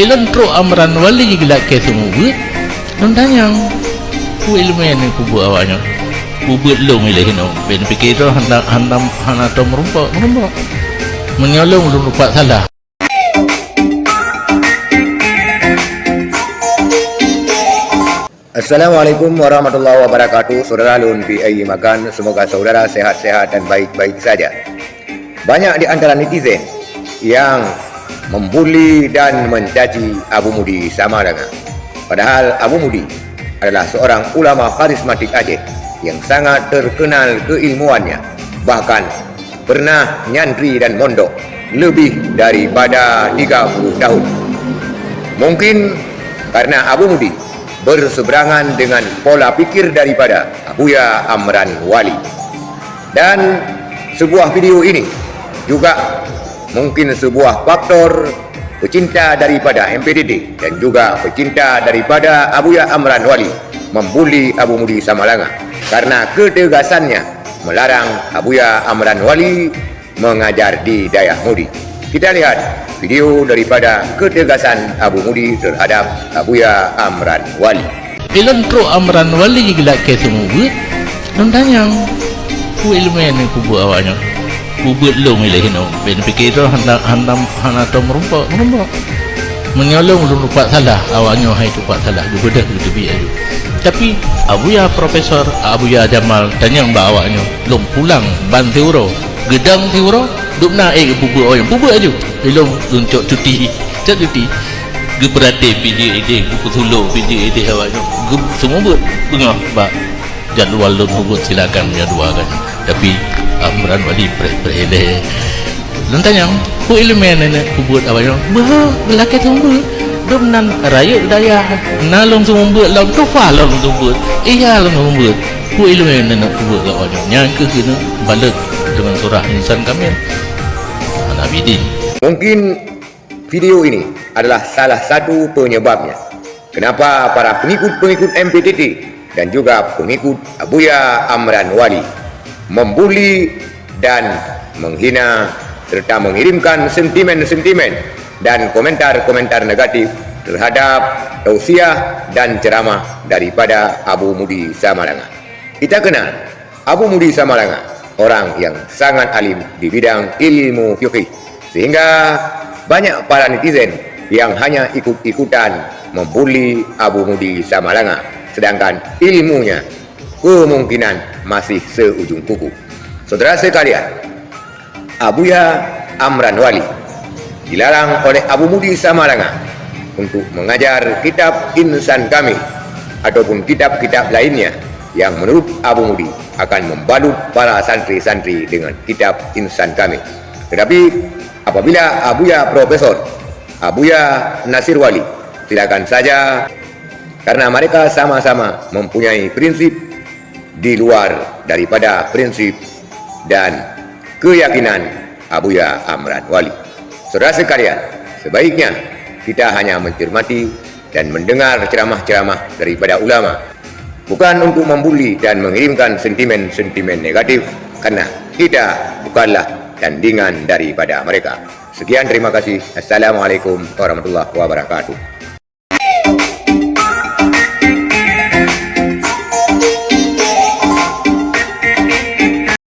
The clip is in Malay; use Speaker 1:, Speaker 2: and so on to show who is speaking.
Speaker 1: Ilan tro amran wali gila ke semua nantanya ku ilmu yang ku buat awaknya ku buat lo milih no ben fikir tu hana to merumpak menyolong lu lupa salah.
Speaker 2: Assalamualaikum warahmatullahi wabarakatuh. Saudara Lun fi ayyi makan, semoga saudara sehat-sehat dan baik-baik saja. Banyak di antara netizen yang membuli dan mencaci Abu Mudi Samalanga. Padahal Abu Mudi adalah seorang ulama karismatik Aceh yang sangat terkenal keilmuannya, bahkan pernah nyantri dan mondok lebih daripada 30 tahun. Mungkin karena Abu Mudi berseberangan dengan pola pikir daripada Abuya Amran Wali. Dan sebuah video ini juga mungkin sebuah faktor pecinta daripada MPDD dan juga pecinta daripada Abuya Amran Wali membuli Abu Mudi Samalanga karena ketegasannya melarang Abuya Amran Wali mengajar di Dayah Mudi. Kita lihat video daripada ketegasan Abu Mudi terhadap Abuya Amran Wali.
Speaker 1: Ilan tro Amran Wali gila ke semua nantanya ku ilmu yang ku buat awaknya ku buat lo milih no ben fikir tu hana to merumpak menyolong lu lupa salah awaknya hai tu pak salah du bedah du tebi aju. Tapi Abuya Profesor Abuya Jamal tanya mbak awaknya long pulang ban teuro gedang teuro duk naik bubuk oyang bubuk aju belum untuk cuti ge berade video ide buku solo video ide awaknya ge semua buat bengah bak jadual lu buat silakan jadualkan. Tapi Amran Wali pre-pre nantanya ku ilmu nenek ku buat awaknya bah belaka tunggu domnan raya daya nalong semua buat lam tu fa lam tu buat iya lam buat ku ilmu nenek ku buat awaknya yang ke kena balik dengan surah insan kamil Nabidin.
Speaker 2: Mungkin video ini adalah salah satu penyebabnya kenapa para pengikut MPDD dan juga pengikut Abuya Amran Wali membuli dan menghina serta mengirimkan sentimen-sentimen dan komentar-komentar negatif terhadap tausiah dan ceramah daripada Abu Mudi Samalanga. Kita kenal Abu Mudi Samalanga orang yang sangat alim di bidang ilmu fiqih, sehingga banyak para netizen yang hanya ikut-ikutan membuli Abu Mudi Samalanga, sedangkan ilmunya kemungkinan masih seujung kuku. Saudara sekalian, Abuya Amran Wali dilarang oleh Abu Mudi Samalanga untuk mengajar kitab Insan Kamil ataupun kitab-kitab lainnya yang menurut Abu Mudi akan membalut para santri-santri dengan kitab Insan Kamil. Tetapi apabila Abuya Profesor Abuya Nasir Wali, silakan saja, karena mereka sama-sama mempunyai prinsip di luar daripada prinsip dan keyakinan Abuya Amran Wali. Saudara sekalian, sebaiknya kita hanya mencermati dan mendengar ceramah-ceramah daripada ulama, bukan untuk membuli dan mengirimkan sentimen-sentimen negatif, karena kita bukanlah tandingan daripada mereka. Sekian, terima kasih. Assalamualaikum warahmatullahi wabarakatuh.